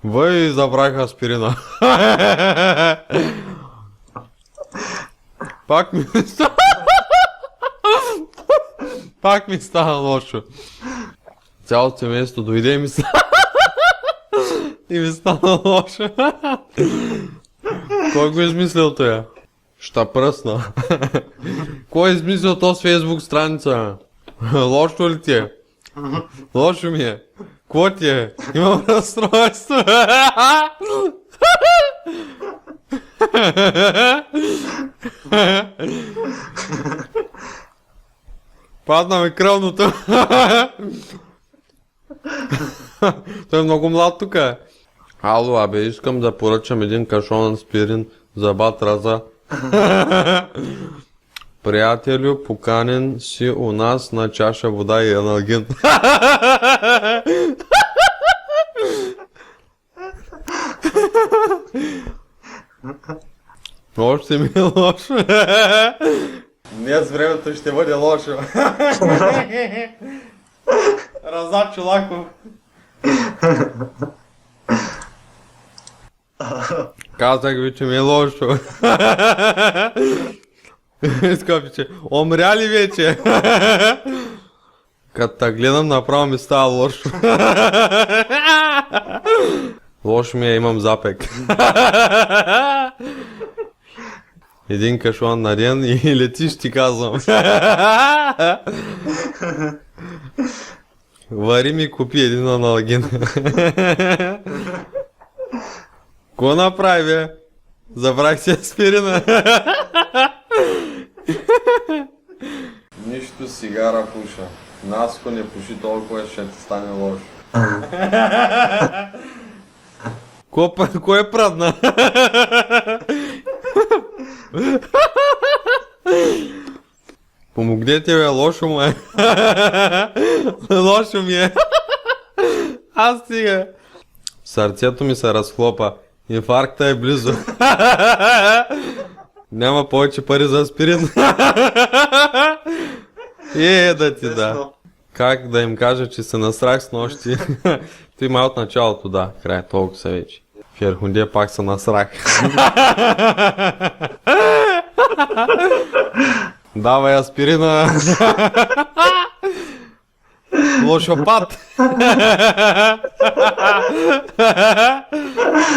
Въй, забрах аспирина. Пак ми стана... Пак ми стана лошо. Цялото семейство дойде и ми стана... И ми стана лошо. Кой го измислил това? Ща пръсна. Кой измислил то с Фейсбук страница? Лошо ли ти е? Лошо ми е. Кво ти е? Имам разстройство. Падна ми кръвното. Той е много млад тук. Ало, абе, искам да поръчам един кашон аспирин за бат Раза. Приятелю, поканен си у нас на чаша вода и аналгин. Още ми е лошо. Днес времето ще бъде лошо. Раза Чолаков. Казах ви, че ми е лошо. Скъпиче, умря ли вече? Като те гледам, направо ми става лошо. Лошо ми е, имам запек. Един кашон на ден и летиш, ти казвам. Вари ми купи един аналгин. Ко направи, бе? Забрах си аспирина. Нищо сигара пуша. Наско не пуши толкова, ще ти стане лошо. Кой е прадна? Помогнете, бе, лошо му е. Лошо ми е. Аз стига. Сърцето ми се разхлопа. Инфаркта е близо. Няма повече пари за аспирин. Да ти да. Как да им кажа, че се насрах с нощи? Той има от началото, да. Край, толкова са вече. В Ерхунде пак се насрах. Давай аспирина. Лошопат.